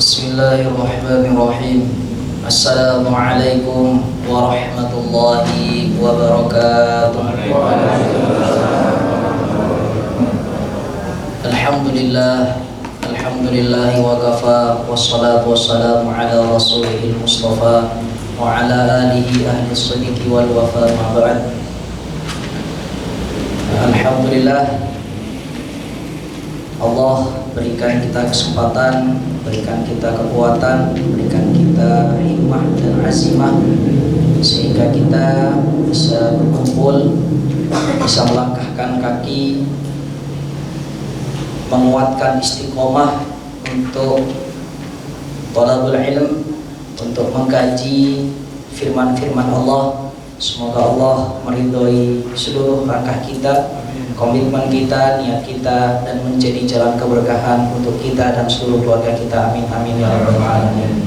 Bismillahirrahmanirrahim. Assalamualaikum warahmatullahi wabarakatuh. Alhamdulillahi wa kafa, wassalatu wassalamu ala rasulihil mustafa wa ala alihi ahli sidiki wal wafa, ma ba'd. Alhamdulillah, Allah berikan kita kesempatan, berikan kita kekuatan, berikan kita hikmah dan azimah, sehingga kita bisa berkumpul, bisa melangkahkan kaki, menguatkan istiqomah untuk thalabul ilm, untuk mengkaji firman-firman Allah. Semoga Allah meridhoi seluruh langkah kita, komitmen kita, niat kita, dan menjadi jalan keberkahan untuk kita dan seluruh keluarga kita. Amin amin ya rabbal alamin.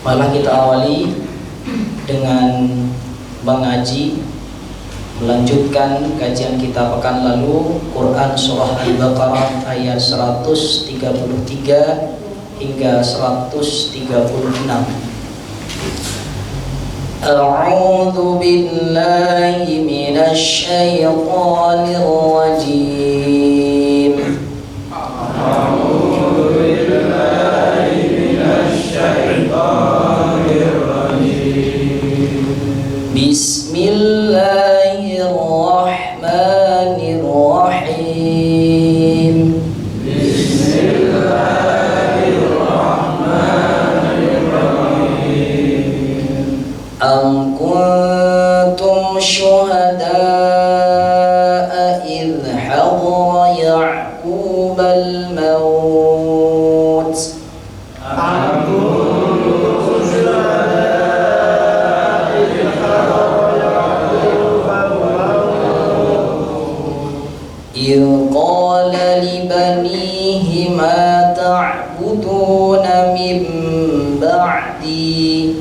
Malah kita awali dengan mengaji, melanjutkan kajian kita pekan lalu, Quran surah Al-Baqarah ayat 133 hingga 136. A'udzu billahi minasy syaithanir rajim. A'udzu billahi minasy syaithanir rajim. Bismillahirrahmanirrahim. Am kuntum syuhada'a idh hadara Ya'qub al-maut. Am kuntum syuhada'a idh hadara Ya'qub al-maut idh qala li banihi ma ta'buduna min ba'di.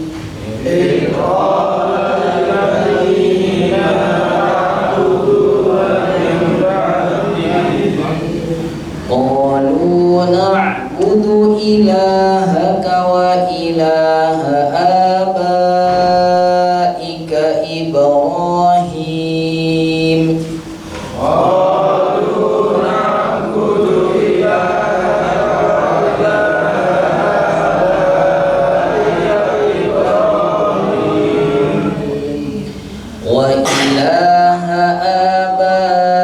Qalu na'budu ilahaka wa ilaha abaika Ibrahim. Qalu na'budu ilahaka wa ilaha abaika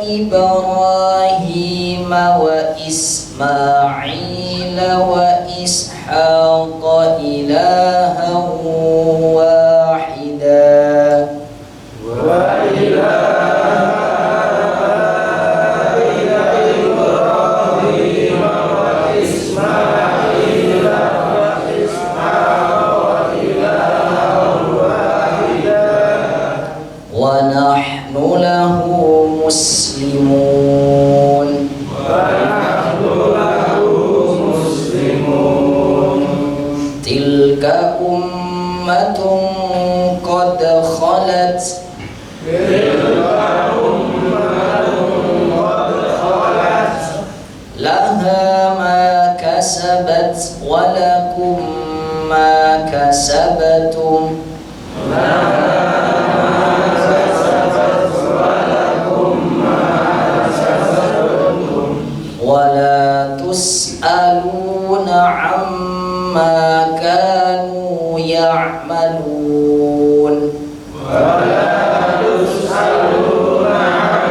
Ibrahim wa Ismail wa Ishaq ilahan wahida wa ilaha Ibrahim wa Ismail wa Ishaq ilahan wahida wa nahnu lahu muslimun. Tilka ummatun qad khalat. Laha ma kasabat wa lakum ma kasabtum. Wala tus'aluna amma kanu ya'malun. Wala tus'aluna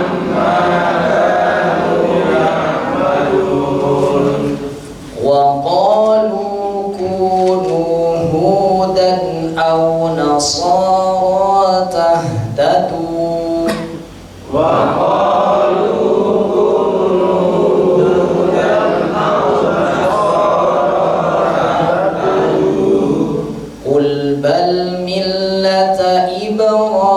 amma kanu ya'malun. Wa qalu kunu hudan aw nasara tahtadu. Wa bal millata Ibrahim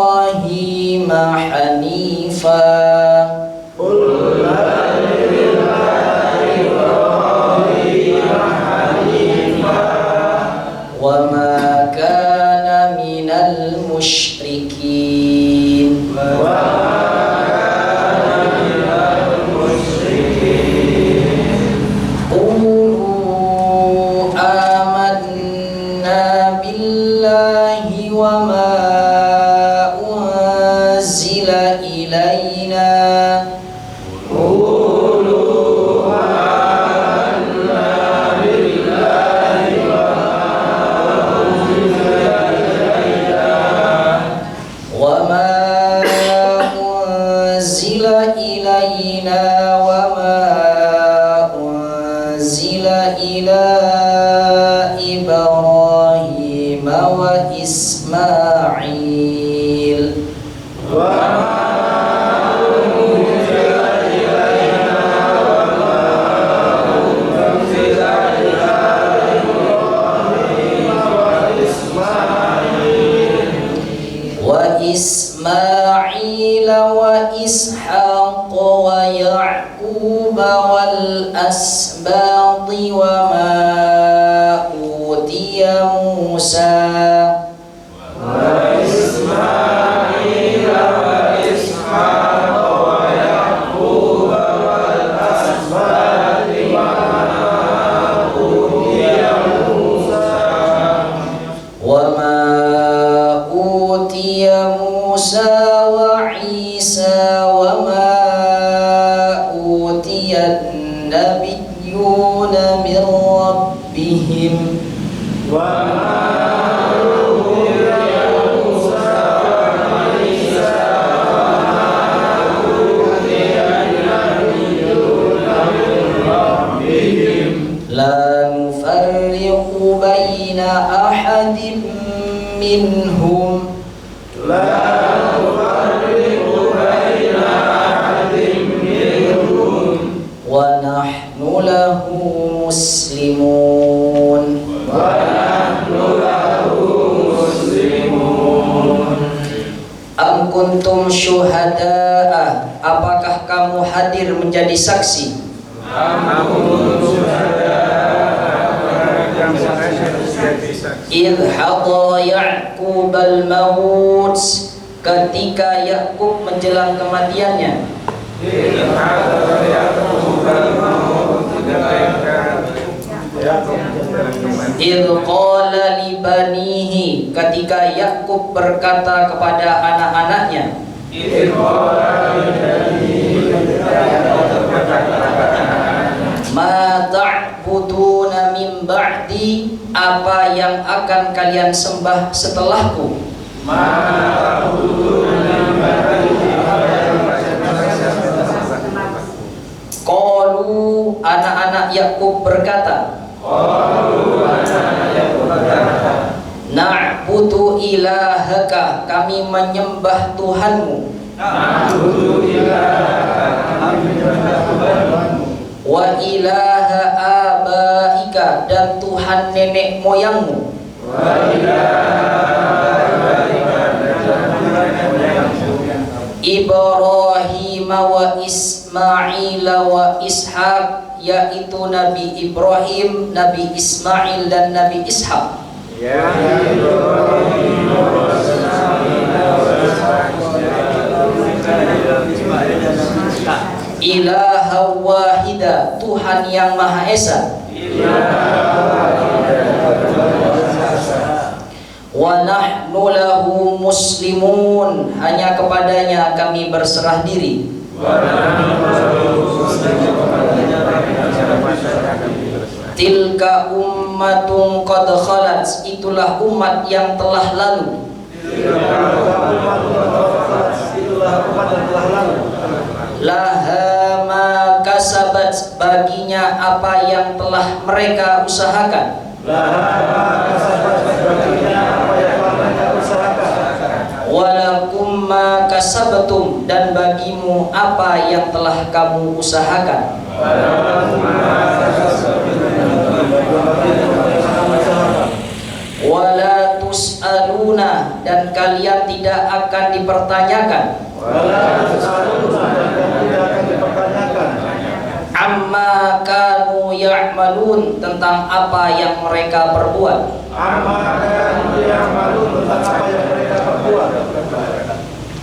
إلى إبراهيم وإسماعيل وإسماعيل وإسحاق ويعقوب والأسباط وما أوتي موسى وعيسى وما أوتي النبيون من ربهم لا نفرق بين أحد منهم ونحن له مسلمون Am kuntum syuhada'a, apakah kamu hadir menjadi saksi? Idh hadara Ya'qub al-maut, ketika Yakub menjelang kematiannya. Idh qala li banihi, ketika Yakub berkata kepada anak-anaknya. Ma ta'buduna min ba'di, apa yang akan kalian sembah setelahku? Qalu, anak-anak Yakub berkata, na'budu ilahaka, kami menyembah Tuhanmu. Wa ilaha abaika, dan Tuhan nenek moyangmu. Ibrahim wa Ismail wa Ishaq, yaitu Nabi Ibrahim, Nabi Ismail dan Nabi Ishaq. Ilaha wahida, Tuhan yang Maha Esa. Wa nahnu lahu muslimun, hanya kepadanya kami berserah diri. Tilka ummatun qad khalat, itulah umat yang telah lalu. Laha ma kasabat, baginya apa yang telah mereka usahakan. Walakum ma kasabtum, dan bagimu apa yang telah kamu usahakan. Wala tus'aluna, dan kalian tidak akan dipertanyakan. Amma kanu ya'malun, tentang apa yang mereka perbuat.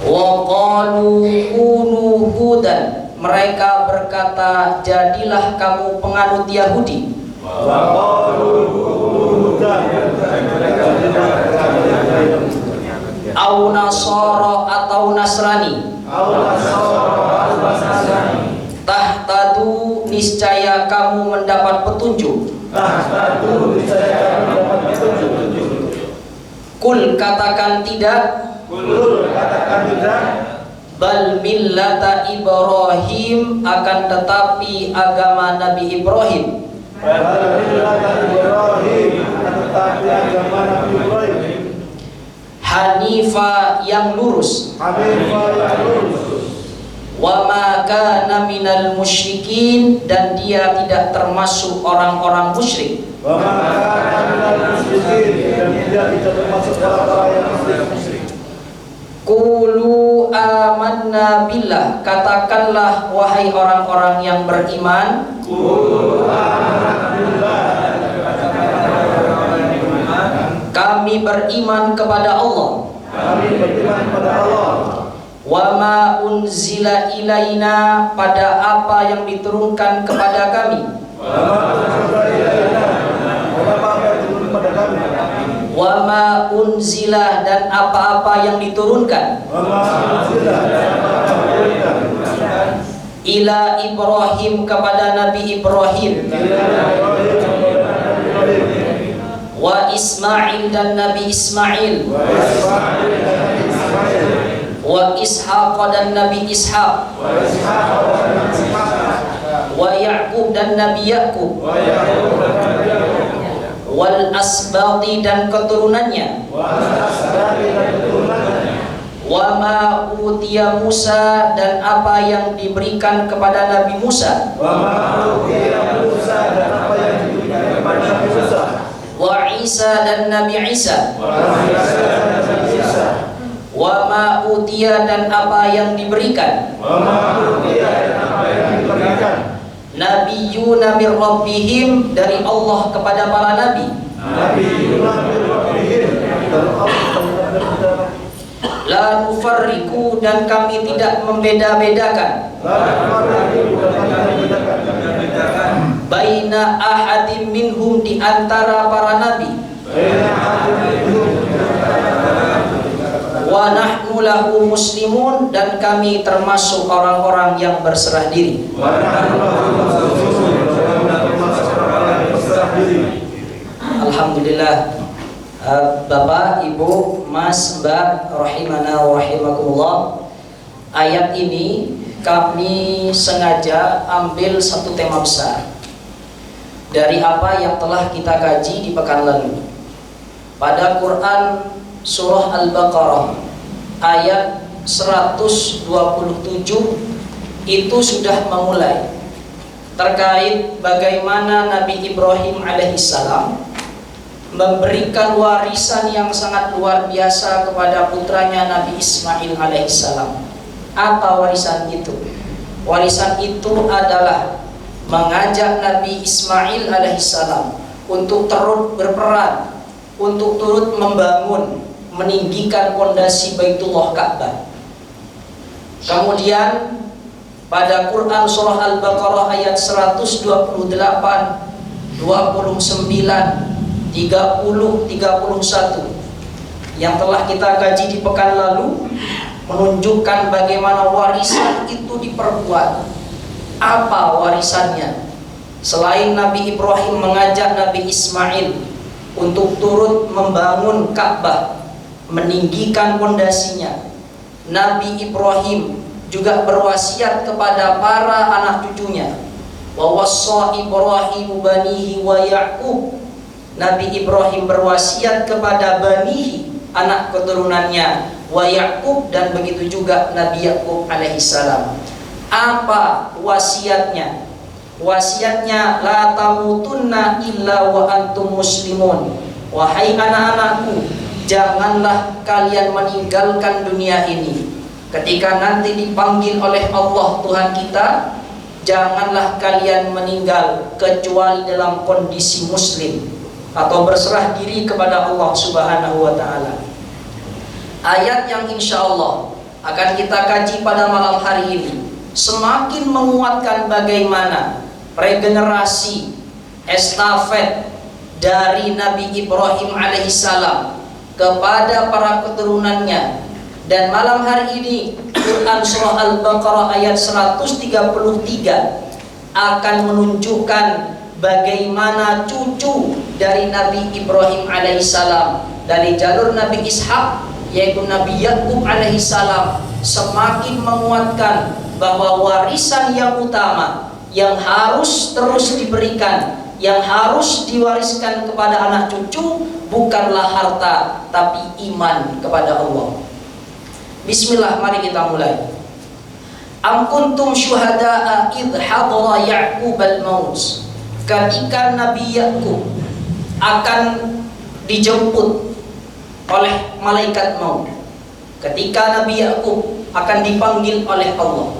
Wa qalu kunu hudan, mereka berkata jadilah kamu penganut Yahudi. Au Nasara, atau Nasrani. Tahtadu, niscaya kamu mendapat petunjuk. Kul, katakan tidak. Bal millata Ibrahim, akan tetapi agama Nabi Ibrahim. Hanifa yang lurus. Wa ma kana minal musyrikin, dan dia tidak termasuk orang-orang musyrik. Wa ma kana minal musyrikin, dan dia tidak termasuk orang-orang yang musyrik. Qulu amanna billah, katakanlah wahai orang-orang yang beriman. Qulu amanna billah, kami beriman kepada Allah. Kami beriman kepada Allah. Wa ma unzila ilaina, pada apa yang diturunkan kepada kami. Wa ma unzila ilaina, pada apa yang diturunkan kepada kami. Wa ma unzila, dan apa-apa yang diturunkan. Wa ma unzila, dan apa-apa yang diturunkan. Ila Ibrahim, kepada Nabi Ibrahim. Wa Ismail, dan Nabi Ismail. Wa Ishaq, dan Nabi Ishaq. Wa Ya'qub, dan Nabi Ya'qub. Wal asbati, dan keturunannya. Wa ma utiya Musa, dan apa yang diberikan kepada Nabi Musa. Wa Isa, dan Nabi Isa. Wa ma utiya, dan apa yang diberikan. Nabiyuna min rabbihim, dari Allah kepada para nabi. La nufarriqu, dan kami tidak membeda-bedakan. Baina ahadim minhum, di antara para nabi. Wa nahnu lahu muslimun, dan kami termasuk orang-orang yang berserah diri. Alhamdulillah. Bapak, Ibu, Mas, Mbak, rahimana wa rahimakumullah. Ayat ini kami sengaja ambil satu tema besar dari apa yang telah kita kaji di pekan lalu. Pada Quran Surah Al-Baqarah ayat 127 itu sudah memulai terkait bagaimana Nabi Ibrahim alaihissalam memberikan warisan yang sangat luar biasa kepada putranya Nabi Ismail alaihissalam. Apa warisan itu? Warisan itu adalah mengajak Nabi Ismail alaihissalam untuk turut berperan, untuk turut membangun, meninggikan pondasi Baitullah Ka'bah. Kemudian pada Quran Surah Al-Baqarah ayat 128, 29, 30, 31 yang telah kita kaji di pekan lalu menunjukkan bagaimana warisan itu diperkuat. Apa warisannya? Selain Nabi Ibrahim mengajak Nabi Ismail untuk turut membangun Ka'bah, meninggikan pondasinya, Nabi Ibrahim juga berwasiat kepada para anak cucunya. Wa wassa Ibrahimu banihi wa Ya'qub. Nabi Ibrahim berwasiat kepada banihi, anak keturunannya, wa Ya'qub, dan begitu juga Nabi Ya'qub alaihissalam. Apa wasiatnya? Wasiatnya, la tamutunna illa wa antum muslimun. Wahai anak-anakku, janganlah kalian meninggalkan dunia ini. Ketika nanti dipanggil oleh Allah Tuhan kita, janganlah kalian meninggal kecuali dalam kondisi muslim atau berserah diri kepada Allah Subhanahu wa ta'ala. Ayat yang insya Allah akan kita kaji pada malam hari ini semakin menguatkan bagaimana regenerasi estafet dari Nabi Ibrahim alaihissalam kepada para keturunannya. Dan malam hari ini Quran Surah Al-Baqarah ayat 133 akan menunjukkan bagaimana cucu dari Nabi Ibrahim alaihissalam dari jalur Nabi Ishaq, yaitu Nabi Ya'qub alaihissalam, semakin menguatkan bahwa warisan yang utama yang harus terus diberikan, yang harus diwariskan kepada anak cucu bukanlah harta, tapi iman kepada Allah. Bismillah, mari kita mulai. Am kuntum syuhada'a idh hadara Ya'qub al-maut. Ketika Nabi Yakub akan dijemput oleh malaikat maut, ketika Nabi Yakub akan dipanggil oleh Allah,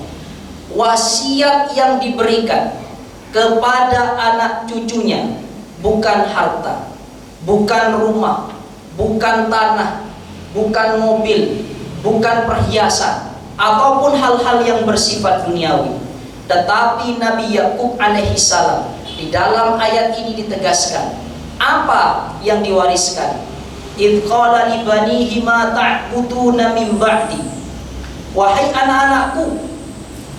wasiat yang diberikan kepada anak cucunya bukan harta, bukan rumah, bukan tanah, bukan mobil, bukan perhiasan ataupun hal-hal yang bersifat duniawi. Tetapi Nabi Yakub alaihi salam di dalam ayat ini ditegaskan apa yang diwariskan. Idh qala li banihi ma ta'buduna min ba'di. Wahai anak-anakku,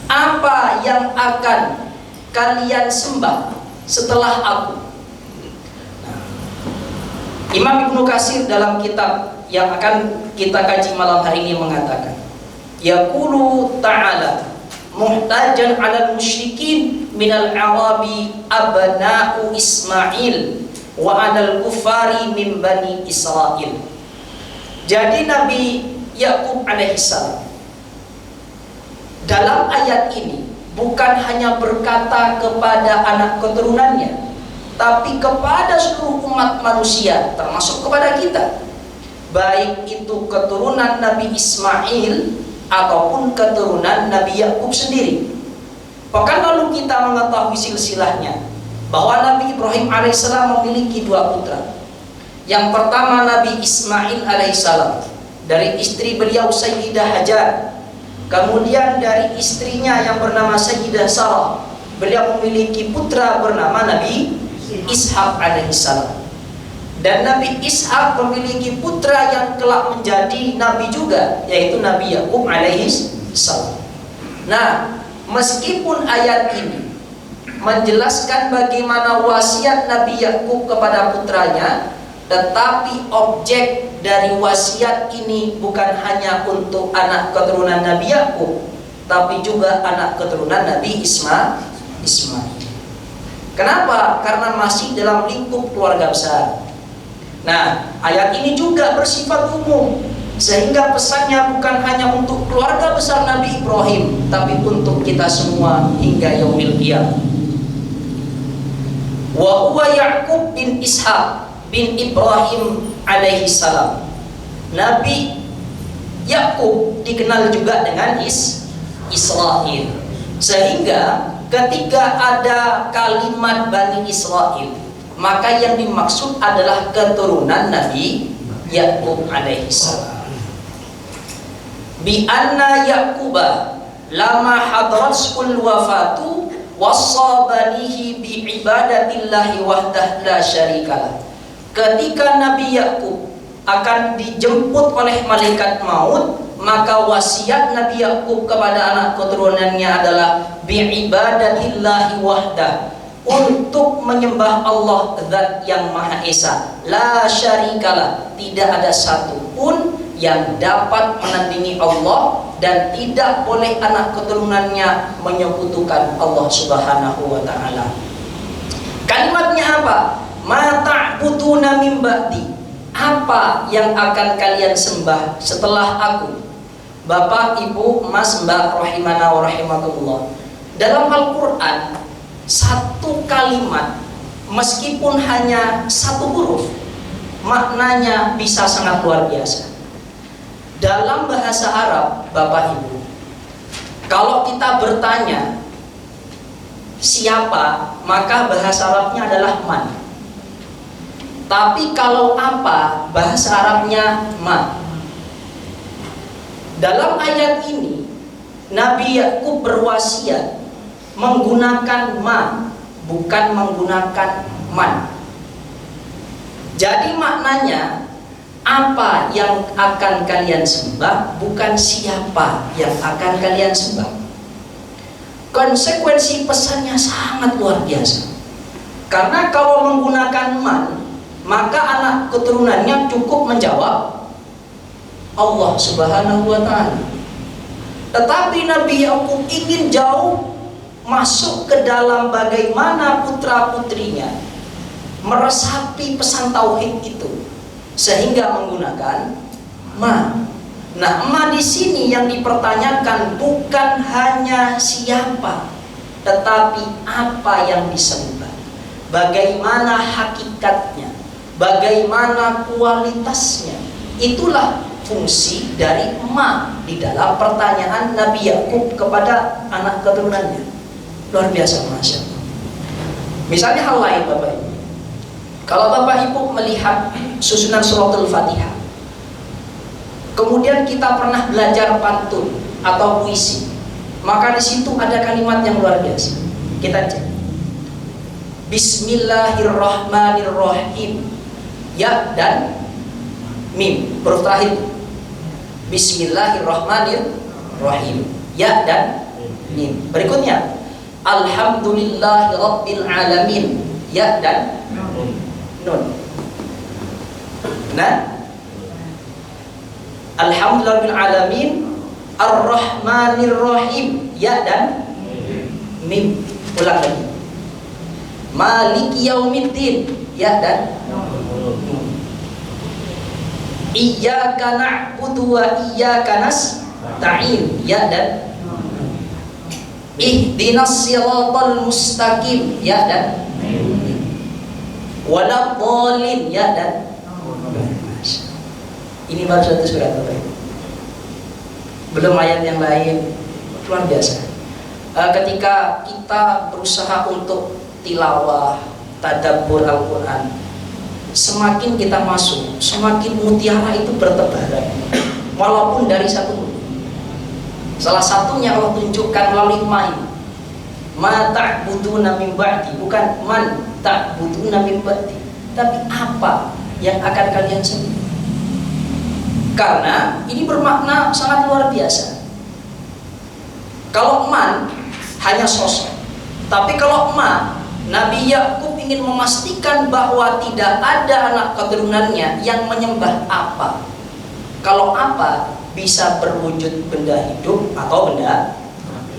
apa yang akan kalian sembah setelah aku? Imam Ibnu Katsir dalam kitab yang akan kita kaji malam hari ini mengatakan, yaqulu ta'ala muhtajan 'alal musyrikin minal arabi abna'u Ismail wa 'alal kufari min bani Israil. Jadi Nabi Yakub alaihissalam dalam ayat ini bukan hanya berkata kepada anak keturunannya, tapi kepada seluruh umat manusia, termasuk kepada kita, baik itu keturunan Nabi Ismail ataupun keturunan Nabi Yakub sendiri. Bahkan lalu kita mengetahui silsilahnya bahwa Nabi Ibrahim alaihissalam memiliki dua putra. Yang pertama Nabi Ismail alaihissalam dari istri beliau Sayyidah Hajar. Kemudian dari istrinya yang bernama Sayyidah Sarah, beliau memiliki putra bernama Nabi Ishak alaihissalam. Dan Nabi Ishak memiliki putra yang kelak menjadi nabi juga, yaitu Nabi Yakub alaihissalam. Nah, meskipun ayat ini menjelaskan bagaimana wasiat Nabi Yakub kepada putranya, tetapi objek dari wasiat ini bukan hanya untuk anak keturunan Nabi Yakub, tapi juga anak keturunan Nabi Ismail. Kenapa? Karena masih dalam lingkup keluarga besar. Nah, ayat ini juga bersifat umum, sehingga pesannya bukan hanya untuk keluarga besar Nabi Ibrahim, tapi untuk kita semua hingga yaumil qiyamah. Wa huwa Ya'qub bin Ishaq bin Ibrahim alaihi salam. Nabi Yakub dikenal juga dengan Israil. Sehingga ketika ada kalimat Bani Israil, maka yang dimaksud adalah keturunan Nabi Yakub alaihi salam. Bi anna Yaquba lama hadratul wafatu wasabanihi bi ibadatillahi wahdah la syarikalah. Ketika Nabi Yakub akan dijemput oleh malaikat maut, maka wasiat Nabi Yakub kepada anak keturunannya adalah bi'ibadatillahi wahdah, untuk menyembah Allah Zat yang Maha Esa, la syarikalah, tidak ada satupun yang dapat menandingi Allah, dan tidak boleh anak keturunannya menyekutukan Allah Subhanahu wa taala. Kalimatnya apa? Ma ta'buduna min ba'di. Apa yang akan kalian sembah setelah aku? Bapak, Ibu, Mas, Mbak, rahimana wa rahimakumullah. Dalam Al-Qur'an, satu kalimat meskipun hanya satu huruf, maknanya bisa sangat luar biasa. Dalam bahasa Arab, Bapak Ibu, kalau kita bertanya siapa, maka bahasa Arabnya adalah man. Tapi kalau apa, bahasa Arabnya ma. Dalam ayat ini Nabi Yakub berwasiat menggunakan ma, bukan menggunakan man. Jadi maknanya, apa yang akan kalian sembah, bukan siapa yang akan kalian sembah. Konsekuensi pesannya sangat luar biasa. Karena kalau menggunakan man, maka anak keturunannya cukup menjawab Allah Subhanahu wa ta'ala. Tetapi Nabi Yakub ingin jauh masuk ke dalam bagaimana putra-putrinya meresapi pesan tauhid itu, sehingga menggunakan ma. Nah, ma di sini yang dipertanyakan bukan hanya siapa, tetapi apa yang disembah, bagaimana hakikatnya, bagaimana kualitasnya. Itulah fungsi dari ma di dalam pertanyaan Nabi Yakub kepada anak keturunannya. Luar biasa, Masya Allah. Misalnya hal lain, Bapak Ibu, kalau Bapak Ibu melihat susunan suratul Fatihah, kemudian kita pernah belajar pantun atau puisi, maka di situ ada kalimat yang luar biasa. Kita cek. Bismillahirrahmanirrahim. Ya dan mim, huruf terakhir. Bismillahirrahmanirrahim. Ya dan mim. Berikutnya, Alhamdulillahirabbil alamin. Ya dan nun. Nah, Alhamdulillahirabbil alamin Ar-Rahmanir-Rahim. Ya dan mim. Ulang lagi. Maliki yaumiddin. Ya dan nun. Iyyaka na'budu wa iyyaka nasta'in. Ya dan Ihdinas siratal mustaqim. Ya dan Waladhdallin. Ya dan ini baru satu surat, Bapak Ibu. Belum ayat yang lain. Luar biasa. Ketika kita berusaha untuk tilawah, tadabbur Al-Quran, semakin kita masuk, semakin mutiara itu bertebaran, walaupun dari satu huruf. Salah satunya Allah tunjukkan melalui ma ta'buduna min ba'di, bukan man ta'buduna min ba'di, tapi apa yang akan kalian sembah. Karena ini bermakna sangat luar biasa. Kalau man hanya sosok, tapi kalau ma, Nabi Yakub ingin memastikan bahwa tidak ada anak keturunannya yang menyembah apa. Kalau apa bisa berwujud benda hidup atau benda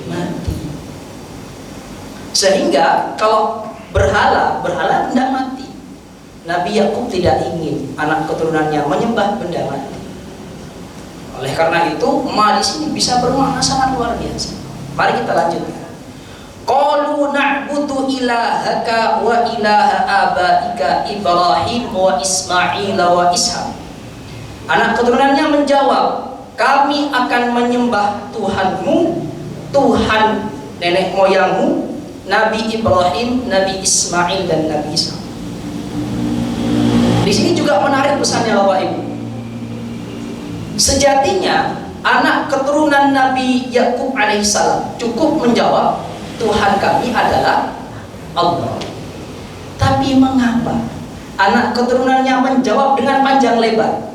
mati. Sehingga kalau berhala benda mati. Nabi Yakub tidak ingin anak keturunannya menyembah benda mati. Oleh karena itu, ma di sini bisa bermakna sangat luar biasa. Mari kita lanjutkan. Qalu na'budu ilahaka wa ilaha abaika Ibrahim wa Ismail wa Ishaq. Anak keturunannya menjawab, kami akan menyembah Tuhanmu, Tuhan nenek moyangmu, Nabi Ibrahim, Nabi Ismail dan Nabi Ishaq. Di sini juga menarik pesannya Bapak Ibu. Sejatinya anak keturunan Nabi Yakub alaihissalam cukup menjawab, Tuhan kami adalah Allah. Tapi mengapa anak keturunannya menjawab dengan panjang lebar?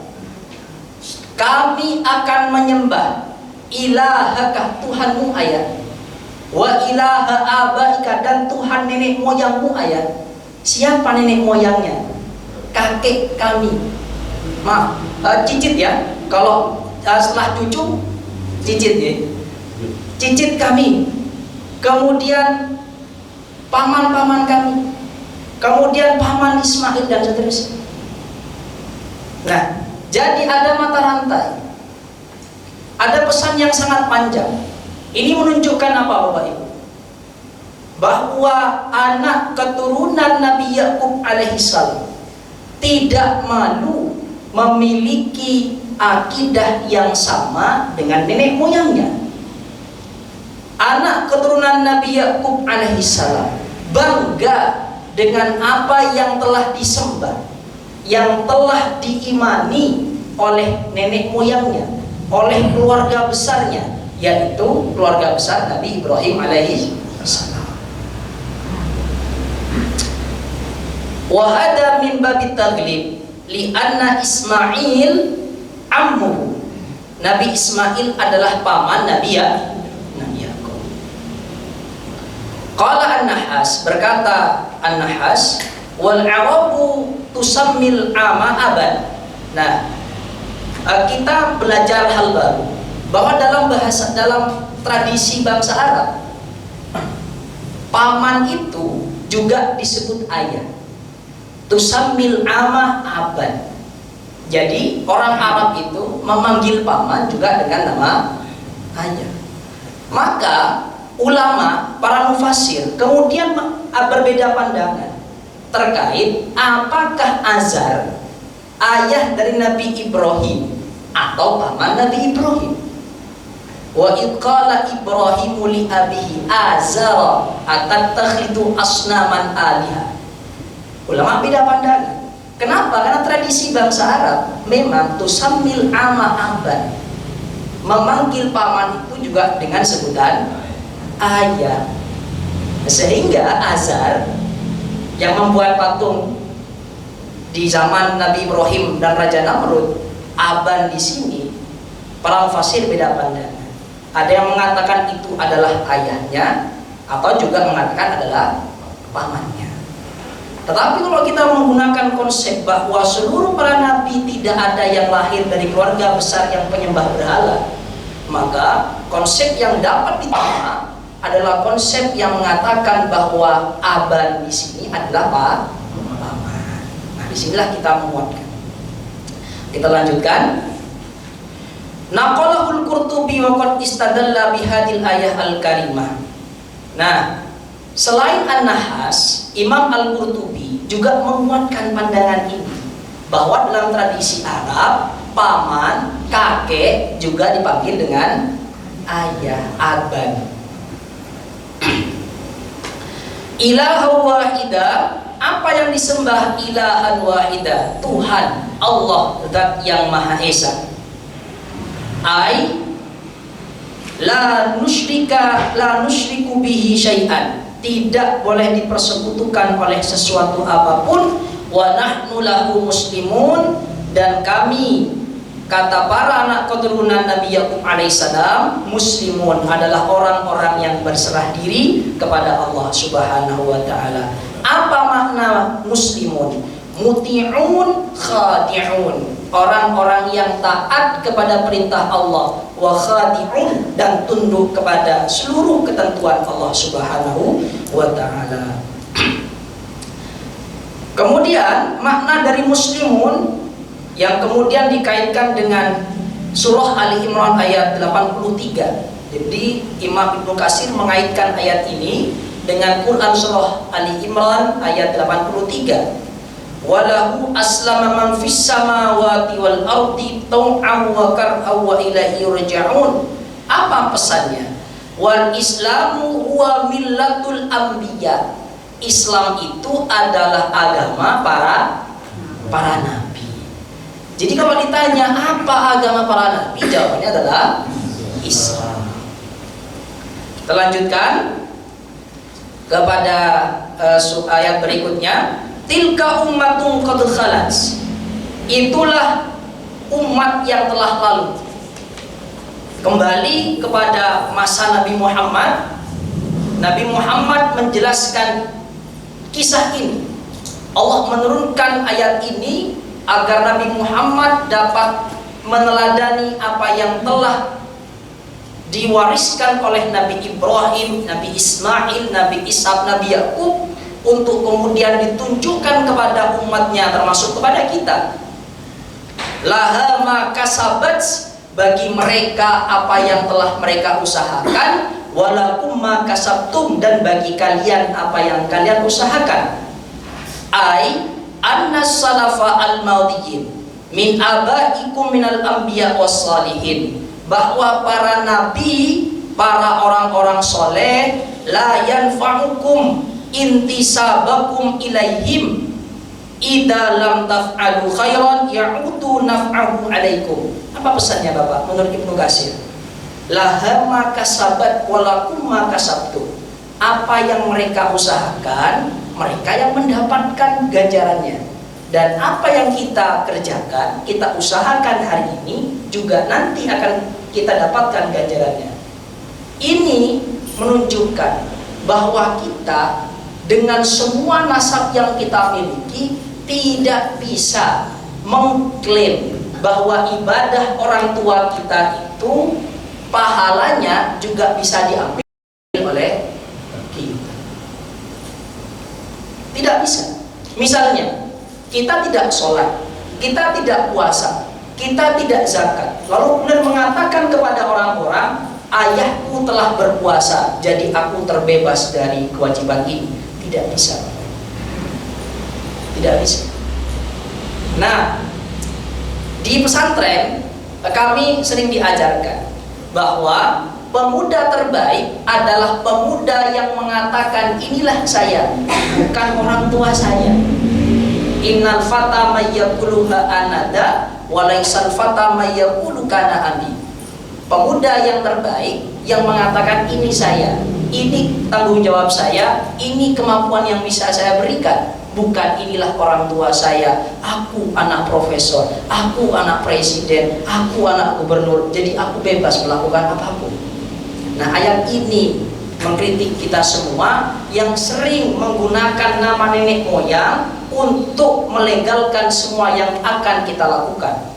Kami akan menyembah ilahaka, Tuhanmu ayat, wa ilaha abaika, dan Tuhan nenek moyangmu ayat. Siapa nenek moyangnya? Kakek kami. Maaf, cicit ya. Kalau setelah cucu, cicit ya. Cicit kami. Kemudian paman-paman kami. Kemudian paman Ismail dan seterusnya. Nah, jadi ada mata rantai. Ada pesan yang sangat panjang. Ini menunjukkan apa Bapak Ibu? Bahwa anak keturunan Nabi Yakub alaihissalam tidak malu memiliki akidah yang sama dengan nenek moyangnya. Anak keturunan Nabi Yakub alaihissalam bangga dengan apa yang telah disembah, yang telah diimani oleh nenek moyangnya, oleh keluarga besarnya, yaitu keluarga besar Nabi Ibrahim alaihissalam. Wa hada min babit taglib li anna Ismail ammuhu. Nabi Ismail adalah paman Nabi Yakub. Qala An-Nahas, berkata An-Nahas, wal arabu tusammil ama aban. Nah, kita belajar hal baru bahwa dalam tradisi bangsa Arab, Paman itu juga disebut ayah. Tusammil ama aban. Jadi orang Arab itu memanggil paman juga dengan nama ayah. Maka ulama, para mufassir kemudian berbeda pandangan terkait apakah Azar ayah dari Nabi Ibrahim atau paman Nabi Ibrahim. Wa id qala Ibrahimu li abihi Azara atattakhidhu asnaman aliha. Ulama beda pandangan. Kenapa? Karena tradisi bangsa Arab memang tusammil ama aban, memanggil paman itu juga dengan sebutan ayah. Sehingga Azar yang membuat patung di zaman Nabi Ibrahim dan Raja Namrud, aban di sini para mufassir beda pandangan. Ada yang mengatakan itu adalah ayahnya, atau juga mengatakan adalah pamannya. Tetapi kalau kita menggunakan konsep bahwa seluruh para nabi tidak ada yang lahir dari keluarga besar yang penyembah berhala, maka konsep yang dapat diterima adalah konsep yang mengatakan bahwa aban di sini adalah paman. Nah, disinilah kita menguatkan. Kita lanjutkan. Naqalahul Qurtubi wa qad istadalla bihadil ayah al-karimah. Nah, selain An-Nahas, Imam Al-Qurtubi juga menguatkan pandangan ini bahwa dalam tradisi Arab, paman, kakek juga dipanggil dengan ayah, aban. Ilahan wahida, apa yang disembah ilahan wahida? Tuhan, Allah, Zat yang Maha Esa. Ai la nusyriku bihi syai'an, tidak boleh dipersekutukan oleh sesuatu apapun. Wa nahnu lahu muslimun, dan kami, kata para anak keturunan Nabi Yakub alaihissalam, muslimun adalah orang-orang yang berserah diri kepada Allah subhanahu wa ta'ala. Apa makna muslimun? Muti'un khadi'un, orang-orang yang taat kepada perintah Allah, wa khadi'un, dan tunduk kepada seluruh ketentuan Allah subhanahu wa ta'ala. Kemudian makna dari muslimun yang kemudian dikaitkan dengan surah Ali Imran ayat 83. Jadi Imam Ibnu Katsir mengaitkan ayat ini dengan Quran surah Ali Imran ayat 83. Walahu aslama man fis samawati wal ardi tau'an wa kar'an wa ilaihi yurja'un. Apa pesannya? Wal islamu huwa millatul anbiya. Islam itu adalah agama para nabi. Jadi kalau ditanya apa agama para nabi, jawabannya adalah Islam. Kita lanjutkan kepada ayat berikutnya. Tilka ummatun qad khalat, itulah umat yang telah lalu. Kembali kepada masa Nabi Muhammad. Nabi Muhammad menjelaskan kisah ini. Allah menurunkan ayat ini agar Nabi Muhammad dapat meneladani apa yang telah diwariskan oleh Nabi Ibrahim, Nabi Ismail, Nabi Ishak, Nabi Yakub, untuk kemudian ditunjukkan kepada umatnya, termasuk kepada kita. Laha ma kasabat, bagi mereka apa yang telah mereka usahakan. Walakum ma kasabtum, dan bagi kalian apa yang kalian usahakan. Ai annas salafa al-madhiyin min abaikum minal anbiya was salihin, bahwa para nabi, para orang-orang soleh, la yanfa'ukum intisabakum ilaihim idza lam taf'alu khairan ya'udu naf'ahu alaikum. Apa pesannya Bapak menurut Ibnu Katsir? Laha ma kasabat walakum ma kasabtum. Apa yang mereka usahakan, mereka yang mendapatkan ganjarannya. Dan apa yang kita kerjakan, kita usahakan hari ini, juga nanti akan kita dapatkan ganjarannya. Ini menunjukkan bahwa kita dengan semua nasab yang kita miliki tidak bisa mengklaim bahwa ibadah orang tua kita itu pahalanya juga bisa diambil oleh kita. Tidak bisa. Misalnya, kita tidak sholat, kita tidak puasa, kita tidak zakat, lalu kemudian mengatakan kepada orang-orang, ayahku telah berpuasa, jadi aku terbebas dari kewajiban ini. Tidak bisa. Tidak bisa. Nah, di pesantren kami sering diajarkan bahwa pemuda terbaik adalah pemuda yang mengatakan, inilah saya, bukan orang tua saya. Innal fata mayyaquluha anada walaisal fata mayyaqulu kana abi. Pemuda yang terbaik yang mengatakan, ini saya, ini tanggung jawab saya, ini kemampuan yang bisa saya berikan, bukan inilah orang tua saya, aku anak profesor, aku anak presiden, aku anak gubernur, jadi aku bebas melakukan apapun. Nah, ayat ini mengkritik kita semua yang sering menggunakan nama nenek moyang untuk melegalkan semua yang akan kita lakukan.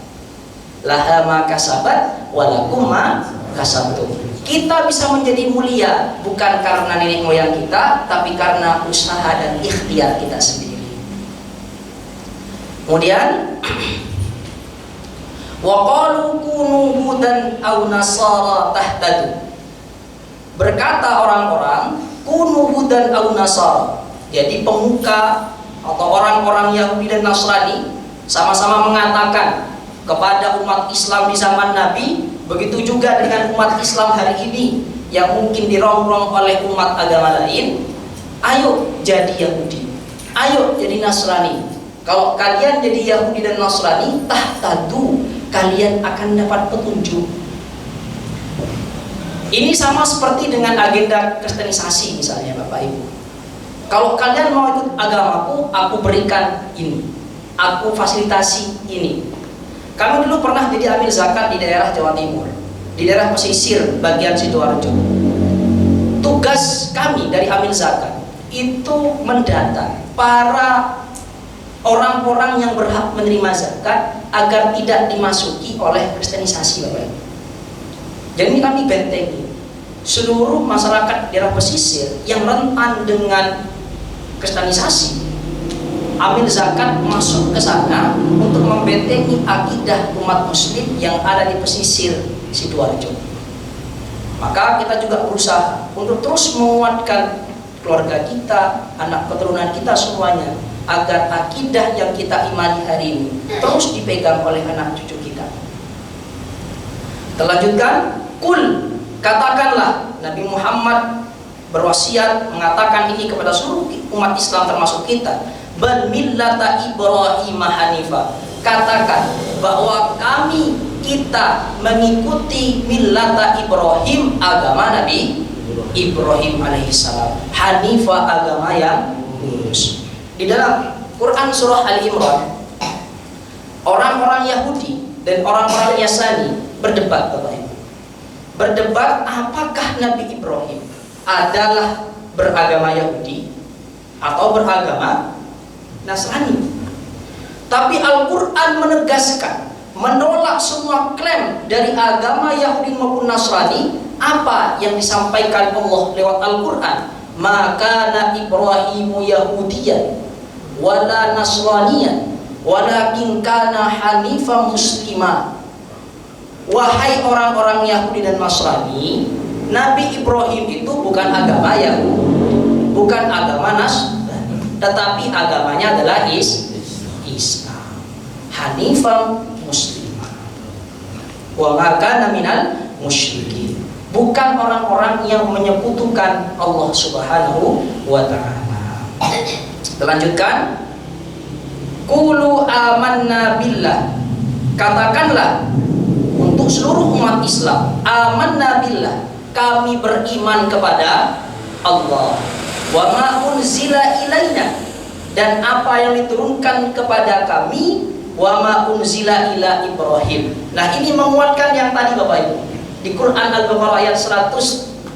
Laha ma kasabat walakum ma kasabtum. Kita bisa menjadi mulia bukan karena nenek moyang kita, tapi karena usaha dan ikhtiar kita sendiri. Kemudian wa qalu kunu hudan aw nasara tahtadu. Berkata orang-orang, kunu hudan aw nasara. Jadi pemuka atau orang-orang Yahudi dan Nasrani sama-sama mengatakan kepada umat Islam di zaman Nabi, begitu juga dengan umat Islam hari ini yang mungkin dirongrong oleh umat agama lain, ayo jadi Yahudi, ayo jadi Nasrani. Kalau kalian jadi Yahudi dan Nasrani, tahtadu, kalian akan dapat petunjuk. Ini sama seperti dengan agenda kristenisasi misalnya, Bapak Ibu. Kalau kalian mau ikut agamaku, aku berikan ini, aku fasilitasi ini. Kami dulu pernah jadi amil zakat di daerah Jawa Timur, di daerah pesisir bagian Sidoarjo. Tugas kami dari amil zakat itu mendata para orang-orang yang berhak menerima zakat agar tidak dimasuki oleh kristenisasi, Bapak Ibu. Jadi kami bentengi seluruh masyarakat daerah pesisir yang rentan dengan kristenisasi. Amil zakat masuk ke sana untuk membentengi akidah umat muslim yang ada di pesisir Sidoarjo. Maka kita juga berusaha untuk terus menguatkan keluarga kita, anak keturunan kita semuanya, agar akidah yang kita imani hari ini terus dipegang oleh anak cucu kita. Terlanjutkan, kul, katakanlah, Nabi Muhammad berwasiat mengatakan ini kepada seluruh umat Islam termasuk kita, bal millata Ibrahim hanifa. Katakan bahwa kita mengikuti millata Ibrahim, agama Nabi Ibrahim alaihissalam, hanifa, agama yang lurus. Di dalam Quran surah Al-Imran, orang-orang Yahudi dan orang-orang Yasani berdebat, Bapak Ibu. Berdebat apakah Nabi Ibrahim adalah beragama Yahudi atau beragama Nasrani. Tapi Al-Quran menegaskan, menolak semua klaim dari agama Yahudi maupun Nasrani. Apa yang disampaikan Allah lewat Al-Quran? Maka Ibrahimu Yahudiyan wala Nasraniyan walakin kana hanifan muslimah. Wahai orang-orang Yahudi dan Nasrani, Nabi Ibrahim itu bukan agama Yahudi, bukan agama Nasrani, tetapi agamanya adalah Islam. Hanifan muslimah. Wa ma kana minal musyrikin. Bukan orang-orang yang menyekutukan Allah Subhanahu wa ta'ala. Lanjutkan, qulu amanna billah. Katakanlah untuk seluruh umat Islam, amanna billah, kami beriman kepada Allah, wa ma unzila ilaina, dan apa yang diturunkan kepada kami, wa ma unzila ila Ibrahim. Nah, ini menguatkan yang tadi, Bapak Ibu, di Quran Al-Baqarah ayat 133,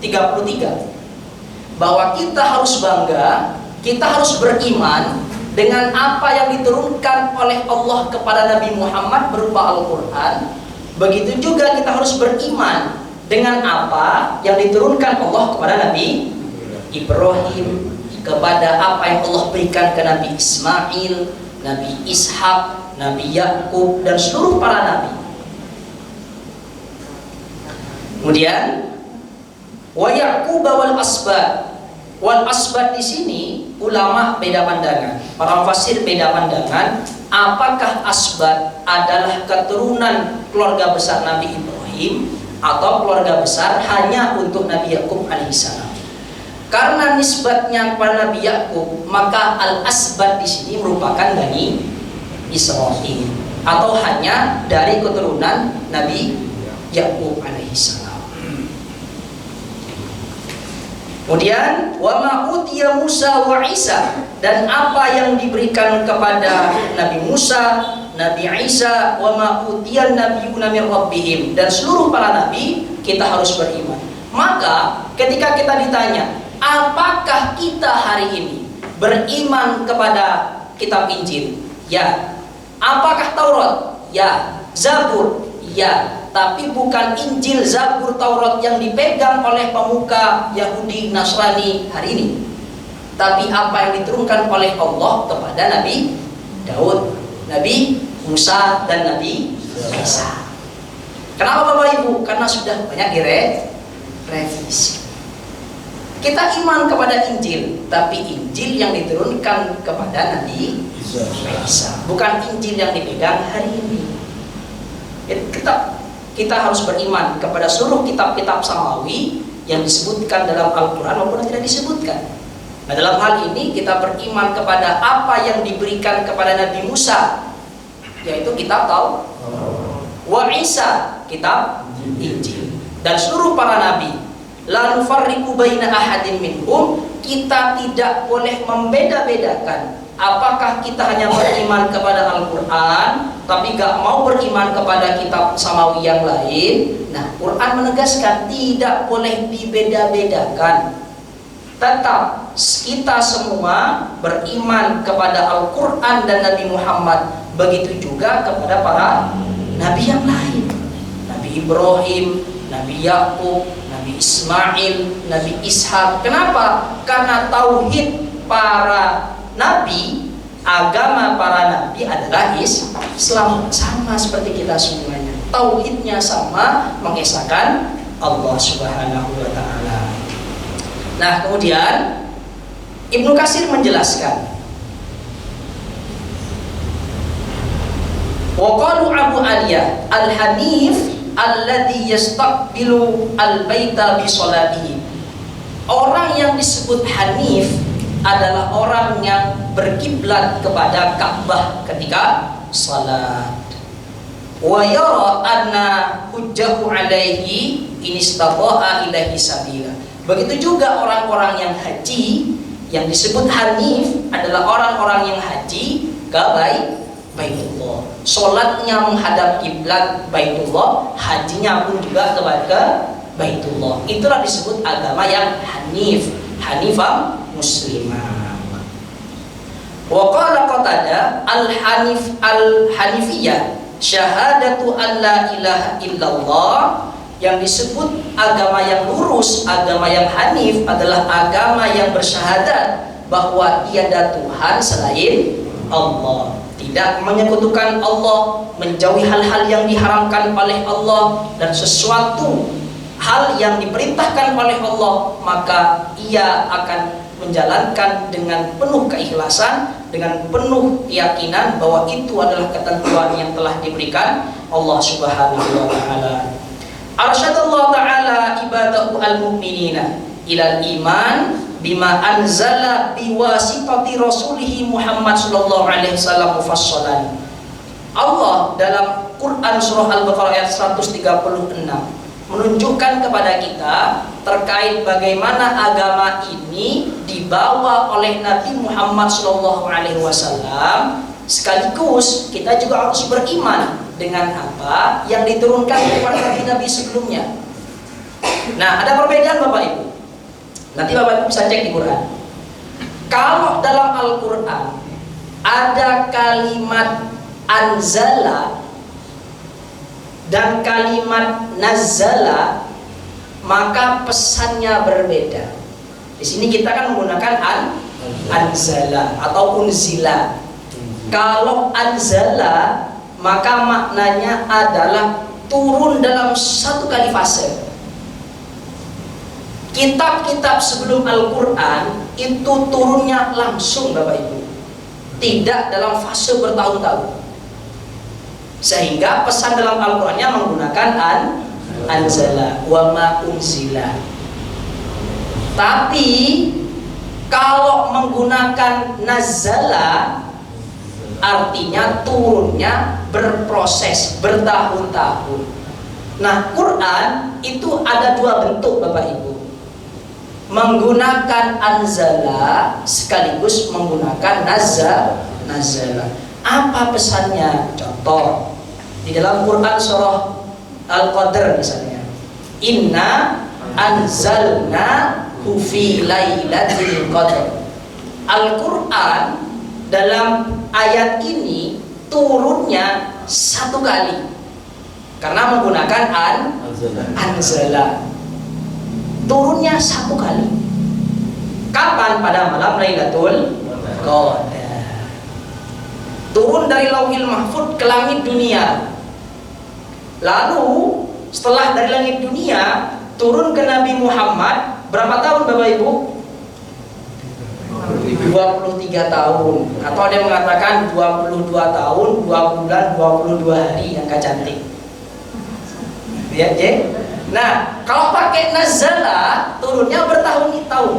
bahwa kita harus bangga, kita harus beriman dengan apa yang diturunkan oleh Allah kepada Nabi Muhammad berupa Al-Quran. Begitu juga kita harus beriman dengan apa yang diturunkan Allah kepada Nabi Ibrahim, kepada apa yang Allah berikan ke Nabi Ismail, Nabi Ishak, Nabi Yakub, dan seluruh para nabi. Kemudian wa Yaqub wal asbat. Wal asbat di sini ulama beda pandangan. Para mufassir beda pandangan. Apakah asbat adalah keturunan keluarga besar Nabi Ibrahim atau keluarga besar hanya untuk Nabi Yakub alaihissalam? Karena nisbatnya kepada Nabi Yakub, maka al-asbat di sini merupakan Bani Israil atau hanya dari keturunan Nabi Yakub alaihissalam. Kemudian wa ma utiya Musa wa Isa, dan apa yang diberikan kepada Nabi Musa, Nabi Isa, wa ma utiya nabiyuna min rabbihim, dan seluruh para nabi kita harus beriman. Maka ketika kita ditanya, apakah kita hari ini beriman kepada kitab Injil? Ya. Apakah Taurat? Ya. Zabur? Ya. Tapi bukan Injil, Zabur, Taurat yang dipegang oleh pemuka Yahudi Nasrani hari ini, tapi apa yang diturunkan oleh Allah kepada Nabi Daud, Nabi Musa, dan Nabi Isa. Kenapa Bapak Ibu? Karena sudah banyak direvisi. Kita iman kepada Injil, tapi Injil yang diturunkan kepada Nabi Isa, bukan Injil yang dipegang hari ini. Kita harus beriman kepada seluruh kitab-kitab samawi yang disebutkan dalam Al-Quran maupun yang tidak disebutkan. Nah, dalam hal ini kita beriman kepada apa yang diberikan kepada Nabi Musa, yaitu kitab Taurat, wa Isa, kitab Injil, dan seluruh para nabi. La nufarriqu baina ahadin minhum, kita tidak boleh membeda-bedakan. Apakah kita hanya beriman kepada Al-Quran tapi gak mau beriman kepada kitab samawi yang lain? Nah, Quran menegaskan tidak boleh dibeda-bedakan. Tetap kita semua beriman kepada Al-Quran dan Nabi Muhammad. Begitu juga kepada para nabi yang lain, Nabi Ibrahim, Nabi Yakub, Nabi Ismail, Nabi Ishak. Kenapa? Karena tauhid para nabi, agama para nabi adalah Islam, sama seperti kita semuanya. Tauhidnya sama, mengesahkan Allah Subhanahu wa taala. Nah, kemudian Ibnu Katsir menjelaskan, wa qalu Abu Aliyah al-Hanif alladhi yastaqbilu al-baita bi sholatihi. Orang yang disebut Hanif adalah orang yang berkiblat kepada Ka'bah ketika salat. Wa yara anna hujjahu alaihi in istata'a ilaihi sabila. Begitu juga orang-orang yang haji, yang disebut Hanif adalah orang-orang yang haji ke Baitullah. Salatnya menghadap kiblat Baitullah, hajinya pun juga ke Baitullah. Itulah disebut agama yang Hanif, Hanifah muslimah. Wa qala Qatadah al-Hanifiyah syahadatu an la ilaha illallah. Yang disebut agama yang lurus, agama yang hanif adalah agama yang bersyahadat bahwa tiada Tuhan selain Allah, tidak menyekutukan Allah, menjauhi hal-hal yang diharamkan oleh Allah, dan sesuatu hal yang diperintahkan oleh Allah maka ia akan menjalankan dengan penuh keikhlasan, dengan penuh keyakinan bahwa itu adalah ketentuan yang telah diberikan Allah Subhanahu wa taala. Arsyadallahu ta'ala ibadahu al-mu'minina ilal iman bima anzala biwasitati rasulihi Muhammad sallallahu alaihi wasallam mufassalan. Allah dalam Quran surah Al-Baqarah ayat 136 menunjukkan kepada kita terkait bagaimana agama ini dibawa oleh Nabi Muhammad sallallahu alaihi wasallam. Sekaligus kita juga harus beriman dengan apa yang diturunkan kepada nabi-nabi sebelumnya. Nah, ada perbedaan Bapak Ibu. Nanti Bapak Ibu bisa cek di Quran. Kalau dalam Al-Quran ada kalimat anzala dan kalimat nazzala, maka pesannya berbeda. Di sini kita kan menggunakan Anzala atau unzila. Kalau anzala maka maknanya adalah turun dalam satu kali fase. Kitab-kitab sebelum Al-Quran itu turunnya langsung Bapak Ibu, tidak dalam fase bertahun-tahun. Sehingga pesan dalam Al-Qurannya menggunakan anzala wa ma unzila. Tapi kalau menggunakan nazala artinya turunnya berproses bertahun-tahun. Nah, Quran itu ada dua bentuk Bapak Ibu. Menggunakan anzala sekaligus menggunakan nazala. Apa pesannya? Contoh di dalam Quran surah Al-Qadr misalnya, inna anzalna fi lailatul qadr. Al-Quran dalam ayat ini turunnya satu kali karena menggunakan anzala. Turunnya satu kali. Kapan? Pada malam Lailatul Qadar. Turun dari Lauhil Mahfuz ke langit dunia. Lalu setelah dari langit dunia turun ke Nabi Muhammad berapa tahun Bapak Ibu? 23 tahun. Atau ada yang mengatakan 22 tahun, 2 bulan, 22 hari, angka cantik. Lihat ya. Nah, kalau pakai nazala turunnya bertahun-tahun.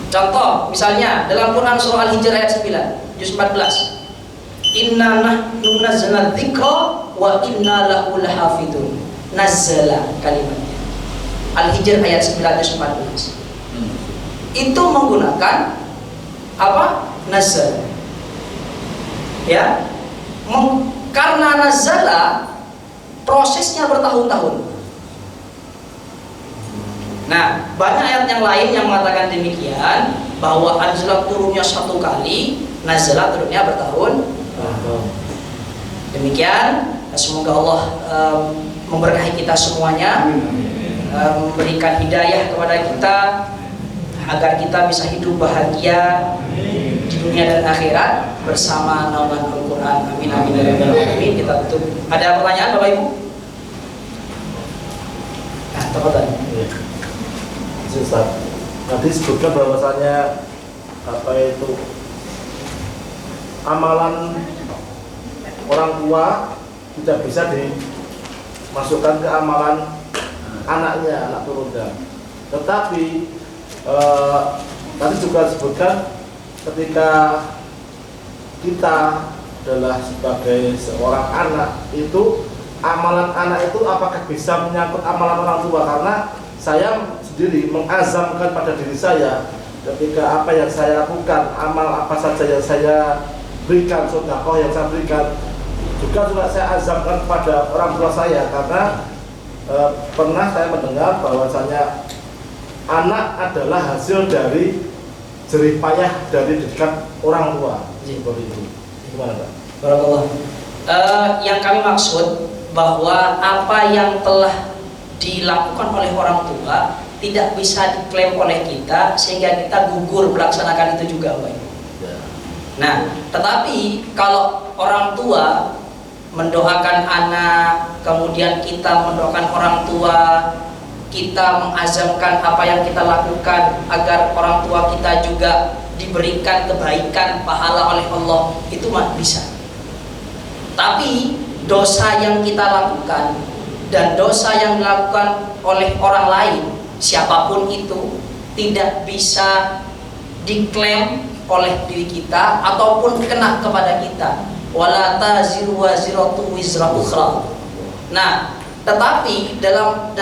Contoh, misalnya dalam Quran surah Al-Hijr ayat 9, juz 14. Inna nahnu nazzalna dzikra wa inna lahu lahafidun. Nazala kalimatnya. Al-Hijr ayat 9 juz 14. Itu menggunakan apa? Nazala. Ya. Karena nazala prosesnya bertahun-tahun. Nah, banyak ayat yang lain yang mengatakan demikian, bahwa anzala turunnya satu kali, nazala turunnya bertahun. Demikian, semoga Allah memberkahi kita semuanya, memberikan hidayah kepada kita agar kita bisa hidup bahagia di dunia dan akhirat bersama naungan Al-Quran. Amin amin ya rabbal alamin. Kita tutup. Ada pertanyaan Bapak Ibu? Nah, tafadhal. Ustaz, nanti disebutkan bahwasannya apa itu amalan orang tua tidak bisa dimasukkan ke amalan anaknya, anak turunnya. Tetapi tadi juga disebutkan ketika kita adalah sebagai seorang anak, itu amalan anak itu apakah bisa menyangkut amalan orang tua? Karena saya sendiri mengazamkan pada diri saya ketika apa yang saya lakukan, amal apa saja yang saya berikan, sedekah yang saya berikan, juga saya azamkan pada orang tua saya. Karena pernah saya mendengar bahwasanya anak adalah hasil dari jerih payah dari didikan orang tua. Seperti itu. Gimana Pak? Barakallah. Yang kami maksud bahwa apa yang telah dilakukan oleh orang tua tidak bisa diklaim oleh kita sehingga kita gugur melaksanakan itu juga, Pak. Nah, tetapi kalau orang tua mendoakan anak, kemudian kita mendoakan orang tua, kita mengazamkan apa yang kita lakukan agar orang tua kita juga diberikan kebaikan, pahala oleh Allah, itu mah bisa. Tapi dosa yang kita lakukan dan dosa yang dilakukan oleh orang lain, siapapun itu, tidak bisa diklaim oleh diri kita ataupun kena kepada kita. Wala taziru waziratu wizra ukhra. Nah, tetapi dalam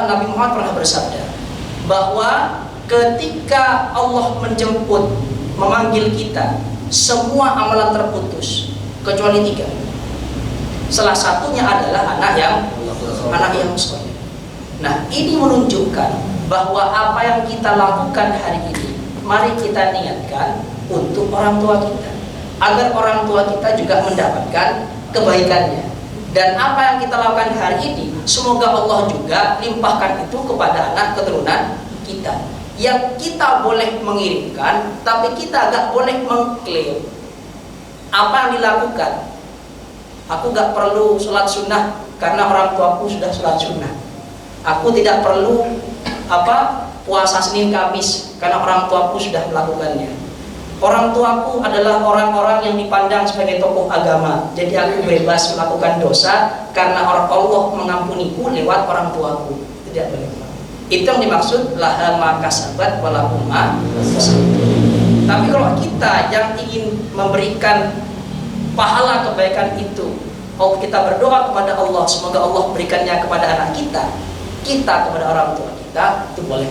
Nabi Muhammad pernah bersabda bahwa ketika Allah menjemput, memanggil kita, semua amalan terputus kecuali 3. Salah satunya adalah anak yang soleh. Nah, ini menunjukkan bahwa apa yang kita lakukan hari ini, mari kita niatkan untuk orang tua kita, agar orang tua kita juga mendapatkan kebaikannya. Dan apa yang kita lakukan hari ini, semoga Allah juga limpahkan itu kepada anak keturunan kita. yang kita boleh mengirimkan, tapi kita gak boleh mengklaim apa yang dilakukan. Aku gak perlu sholat sunnah karena orang tuaku sudah sholat sunnah. Aku tidak perlu puasa Senin Kamis karena orang tuaku sudah melakukannya. Orang tuaku adalah orang-orang yang dipandang sebagai tokoh agama. Jadi aku bebas melakukan dosa karena Allah mengampuniku lewat orang tuaku. Tidak boleh. Itu yang dimaksud laha ma kasabat wa lahum ma kasabat. Tapi kalau kita yang ingin memberikan pahala kebaikan itu, kalau kita berdoa kepada Allah, semoga Allah berikannya kepada anak kita kepada orang tua kita, itu boleh.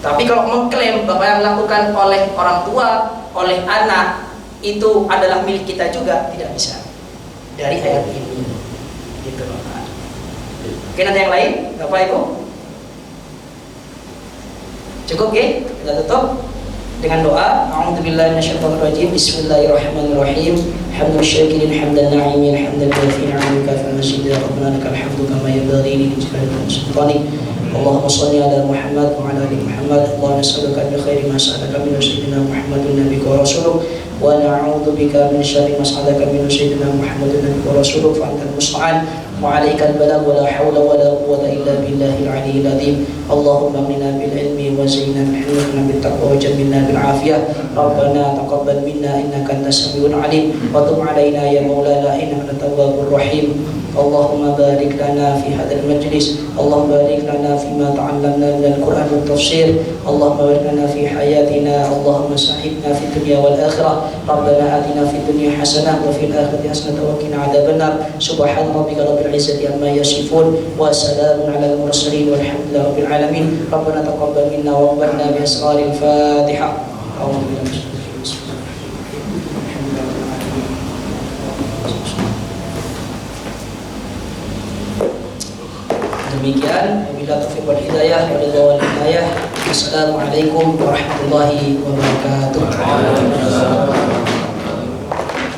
Tapi kalau mengklaim bahwa yang dilakukan oleh orang tua, oleh anak itu adalah milik kita juga, tidak bisa dari ayat ini. Gitu loh. Mungkin ada yang lain, Bapak Ibu? Cukup, ya? Kita tutup dengan doa. A'udzubillahi minasyaitonirrajim. Bismillahirrahmanirrahim. Hamdul syakirin hamdan na'imin hamdan katsiran 'alika fil masjid rabbana lakal hamdu kama yanbaghi li jalali sultanik. Allahumma shalli ala Muhammad wa ala ali Muhammad. Allahumma nas'aluka bi khairi ma sa'alaka min sayyidina Muhammadin nabiyika wa rasuluh wa na'udzu bika min syarri ma sa'alaka min sayyidina Muhammadin nabiyika wa rasuluh fa antal musta'an wa 'alaikal balagh wa la haula wa la quwwata illa billahil 'aliyyil 'azim. Allahumma amina bil ilmi wa zayyinna bil hilmi bit taqwa wa jammilna bil afiyah. Rabbana taqabbal minna innaka antas samiul 'alim wa tub 'alaina ya maulana innaka tawwabur rahim. Allahumma barik lana fi hadzal majlis. Allahumma barik lana fima ta'allamna minal Qur'an wat tafsir. Allahumma barik lana fi hayatina. Allahumma sahibna fid dunya wal akhirah. Rabbana atina fid dunya hasanah wa fil akhirati hasanah wa qina adzabannar. Subhana rabbika rabbil izzati amma yasifun wa salamun 'alal mursalin walhamdulillahi rabbil alamin. Rabbana taqabbal minna wa qina bi asraril Fatihah. Demikian, wabillahi taufiq wal hidayah, wal hidayah. Assalamualaikum warahmatullahi wabarakatuh.